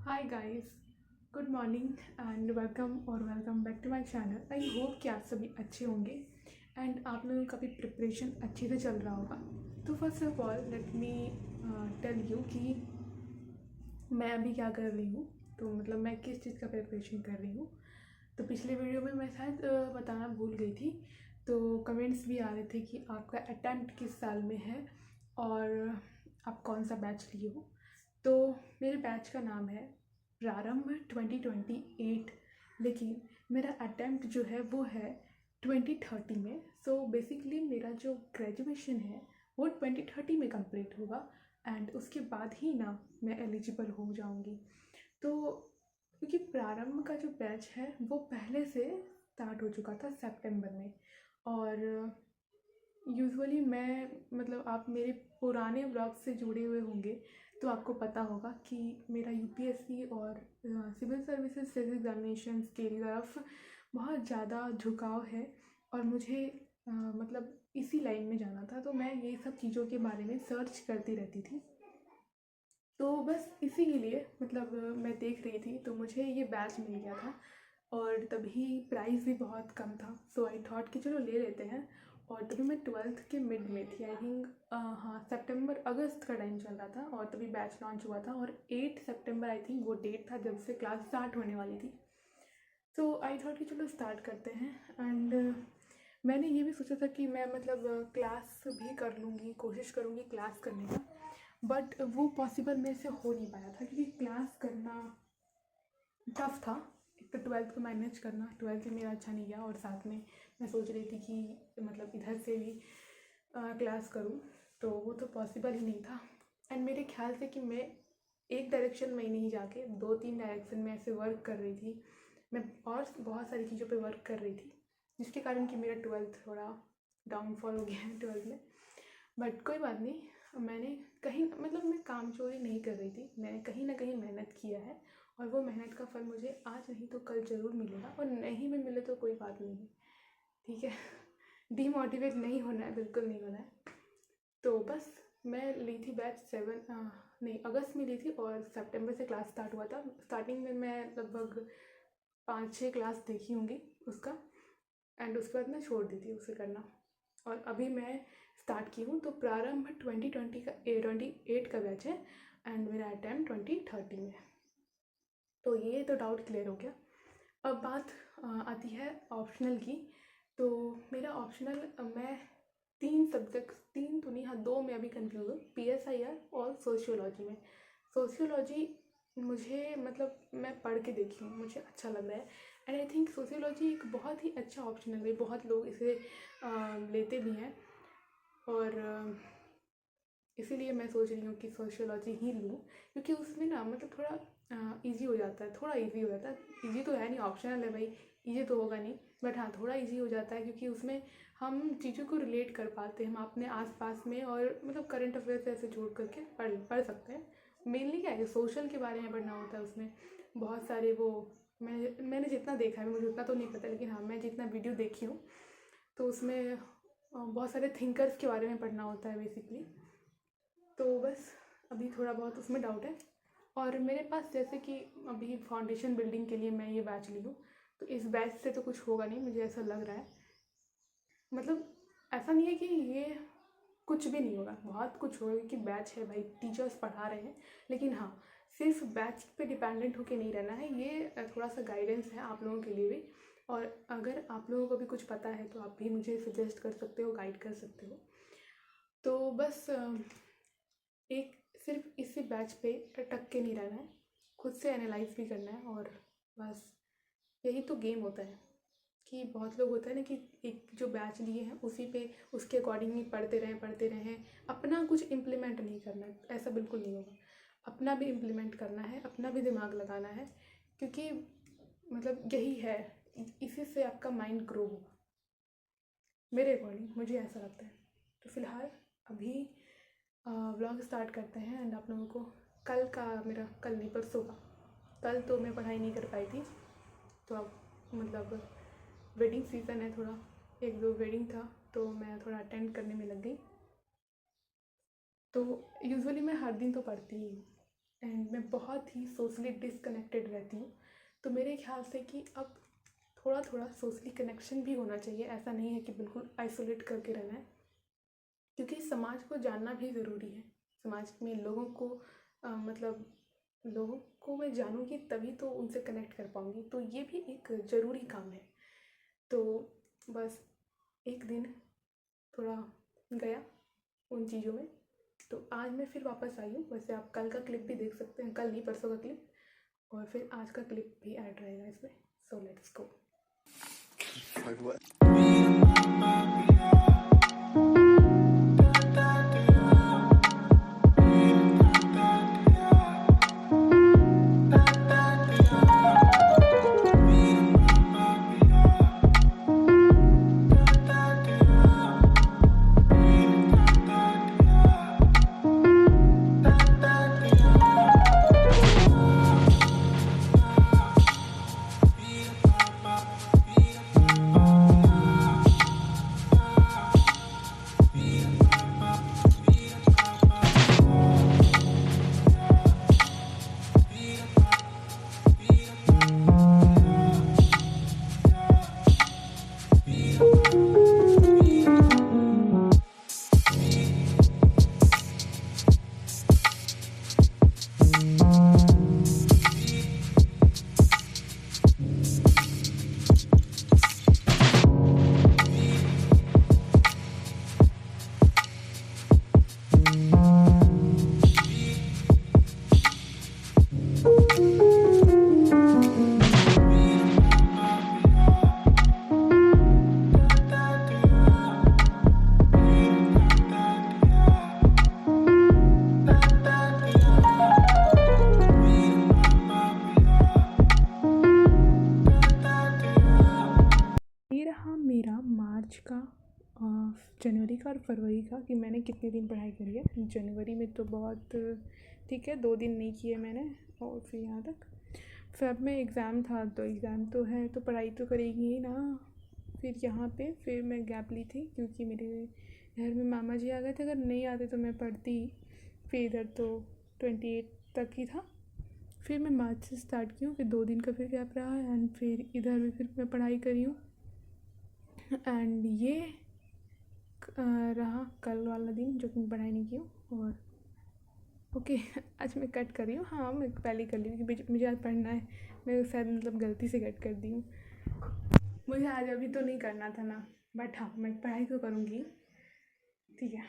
Hi guys, good morning and welcome back to my channel. I hope कि आप सभी अच्छे होंगे एंड आप लोगों का भी प्रिपरेशन अच्छे से चल रहा होगा। तो first of all let me tell you कि मैं अभी क्या कर रही हूँ। तो मतलब मैं किस चीज़ का प्रिपरेशन कर रही हूँ। तो पिछले वीडियो में मैं शायद बताना भूल गई थी। तो कमेंट्स भी आ रहे थे कि आपका अटेम्प्ट किस साल में है और आप कौन सा बैच लिए हो। तो मेरे बैच का नाम है प्रारंभ 2028, लेकिन मेरा अटेम्प्ट जो है वो है 2030 में। सो बेसिकली मेरा जो ग्रेजुएशन है वो 2030 में कंप्लीट होगा एंड उसके बाद ही ना मैं एलिजिबल हो जाऊंगी। तो क्योंकि प्रारंभ का जो बैच है वो पहले से स्टार्ट हो चुका था सितंबर में। और यूजुअली मैं मतलब आप मेरे पुराने ब्लॉग से जुड़े हुए होंगे तो आपको पता होगा कि मेरा यूपीएससी और सिविल सर्विसेज सेल्फ एग्जामिनेशंस की तरफ बहुत ज़्यादा झुकाव है और मुझे मतलब इसी लाइन में जाना था। तो मैं ये सब चीज़ों के बारे में सर्च करती रहती थी। तो बस इसी के लिए मतलब मैं देख रही थी तो मुझे ये बैच मिल गया था और तभी प्राइस भी बहुत कम था। सो आई थॉट कि चलो ले लेते हैं। और तभी मैं ट्वेल्थ के मिड में थी, आई थिंक हाँ सितंबर अगस्त का टाइम चल रहा था और तभी बैच लॉन्च हुआ था और 8 सितंबर आई थिंक वो डेट था जब से क्लास स्टार्ट होने वाली थी। तो आई थॉट कि चलो स्टार्ट करते हैं एंड मैंने ये भी सोचा था कि मैं मतलब क्लास भी कर लूँगी, कोशिश करूँगी क्लास करने का। बट वो पॉसिबल मेरे से हो नहीं पाया था क्योंकि क्लास करना टफ था। एक तो ट्वेल्थ को मैनेज करना, ट्वेल्थ मेरा अच्छा नहीं गया और साथ में मैं सोच रही थी कि मतलब इधर से भी क्लास करूँ, तो वो तो पॉसिबल ही नहीं था। एंड मेरे ख्याल से कि मैं एक डायरेक्शन में ही नहीं जाके 2-3 डायरेक्शन में ऐसे वर्क कर रही थी। मैं और बहुत सारी चीज़ों पे वर्क कर रही थी जिसके कारण कि मेरा ट्वेल्थ थोड़ा डाउनफॉल हो गया है ट्वेल्थ में। बट कोई बात नहीं, मैंने कहीं मतलब मैं कामचोरी नहीं कर रही थी, मैंने कहीं ना कहीं मेहनत किया है और वो मेहनत का फल मुझे आज नहीं तो कल ज़रूर मिलेगा और नहीं भी मिले तो कोई बात नहीं है, ठीक है। डीमोटिवेट नहीं होना है, बिल्कुल नहीं होना है। तो बस मैं ली थी बैच 7 नहीं अगस्त में ली थी और सितंबर से क्लास स्टार्ट हुआ था। स्टार्टिंग में मैं लगभग 5-6 क्लास देखी होंगी उसका एंड उसके बाद मैं छोड़ दी थी उसे करना। और अभी मैं स्टार्ट की हूँ। तो प्रारंभ 2028 का बैच है एंड मेरा अटैम्प्ट 2030 में है। तो ये तो डाउट क्लियर हो गया। अब बात आती है ऑप्शनल की। तो मेरा ऑप्शनल मैं 3 सब्जेक्ट, 3 तो नहीं हाँ 2 में अभी कंफ्यूज हूँ, पीएसआईआर और सोशियोलॉजी में। सोशियोलॉजी मुझे मतलब मैं पढ़ के देखी हूँ, मुझे अच्छा लग रहा है एंड आई थिंक सोशियोलॉजी एक बहुत ही अच्छा ऑप्शनल है, बहुत लोग इसे लेते भी हैं और इसीलिए मैं सोच रही हूँ कि सोशियोलॉजी ही लूँ क्योंकि उसमें ना मतलब थोड़ा इजी हो जाता है, थोड़ा इजी हो जाता है। इजी तो है नहीं, ऑप्शनल है भाई, इजी तो होगा नहीं, बट हाँ थोड़ा इजी हो जाता है क्योंकि उसमें हम चीज़ों को रिलेट कर पाते हैं, हम अपने आसपास में और मतलब करंट अफेयर से ऐसे जोड़ करके पढ़ सकते हैं। मेनली क्या है, सोशल के बारे में पढ़ना होता है उसमें। बहुत सारे वो मैंने जितना देखा है, मुझे उतना तो नहीं पता, लेकिन हाँ मैं जितना वीडियो देखी हूँ तो उसमें बहुत सारे थिंकर्स के बारे में पढ़ना होता है बेसिकली। तो बस अभी थोड़ा बहुत उसमें डाउट है। और मेरे पास जैसे कि अभी फाउंडेशन बिल्डिंग के लिए मैं ये बैच ली हूँ, तो इस बैच से तो कुछ होगा नहीं, मुझे ऐसा लग रहा है। मतलब ऐसा नहीं है कि ये कुछ भी नहीं होगा, बहुत कुछ होगा क्योंकि बैच है भाई, टीचर्स पढ़ा रहे हैं। लेकिन हाँ सिर्फ बैच पे डिपेंडेंट होके नहीं रहना है, ये थोड़ा सा गाइडेंस है आप लोगों के लिए भी। और अगर आप लोगों को भी कुछ पता है तो आप भी मुझे सजेस्ट कर सकते हो, गाइड कर सकते हो। तो बस एक सिर्फ इसी बैच पे अटक के नहीं रहना है, खुद से एनालाइज भी करना है। और बस यही तो गेम होता है कि बहुत लोग होता है ना कि एक जो बैच लिए हैं उसी पे उसके अकॉर्डिंग ही पढ़ते रहें, अपना कुछ इम्प्लीमेंट नहीं करना है। ऐसा बिल्कुल नहीं होगा, अपना भी इम्प्लीमेंट करना है, अपना भी दिमाग लगाना है क्योंकि मतलब यही है, इसी से आपका माइंड ग्रो होगा, मेरे अकॉर्डिंग मुझे ऐसा लगता है। तो फिलहाल अभी व्लॉग स्टार्ट करते हैं एंड आप लोगों को कल का, मेरा कल नहीं परसों का, कल तो मैं पढ़ाई नहीं कर पाई थी। तो अब मतलब वेडिंग सीज़न है, थोड़ा 1-2 वेडिंग था तो मैं थोड़ा अटेंड करने में लग गई। तो यूजुअली मैं हर दिन तो पढ़ती ही हूँ, एंड मैं बहुत ही सोशली डिसकनेक्टेड रहती हूँ। तो मेरे ख्याल से कि अब थोड़ा थोड़ा सोशली कनेक्शन भी होना चाहिए, ऐसा नहीं है कि बिल्कुल आइसोलेट करके रहना है, क्योंकि समाज को जानना भी ज़रूरी है। समाज में लोगों को मतलब लोगों को मैं जानूँगी तभी तो उनसे कनेक्ट कर पाऊँगी, तो ये भी एक ज़रूरी काम है। तो बस एक दिन थोड़ा गया उन चीज़ों में, तो आज मैं फिर वापस आई हूँ। वैसे आप कल का क्लिप भी देख सकते हैं, कल नहीं परसों का क्लिप, और फिर आज का क्लिप भी ऐड रहेगा इसमें। So let's go. ये रहा मेरा मार्च का, जनवरी का और फरवरी का, कि मैंने कितने दिन पढ़ाई करी है। जनवरी में तो बहुत ठीक है, 2 दिन नहीं किए मैंने, और फिर यहाँ तक फेब में एग्ज़ाम था, तो एग्ज़ाम तो है तो पढ़ाई तो करेगी ही ना। फिर यहाँ पे फिर मैं गैप ली थी, क्योंकि मेरे घर में मामा जी आ गए थे, अगर नहीं आते तो मैं पढ़ती। फिर इधर तो 28 तक ही था। फिर मैं मार्च से स्टार्ट की हूँ, फिर 2 दिन का फिर गैप रहा, एंड फिर इधर भी फिर मैं पढ़ाई करी हूँ। एंड ये रहा कल वाला दिन जो कि मैं पढ़ाई नहीं की हूँ। और ओके आज मैं कट कर रही हूँ। हाँ, मैं पहले कर ली हूँ क्योंकि मुझे आज पढ़ना है। मैं शायद मतलब गलती से कट कर दी हूँ। मुझे आज अभी तो नहीं करना था ना, बट हाँ मैं पढ़ाई तो करूँगी, ठीक है।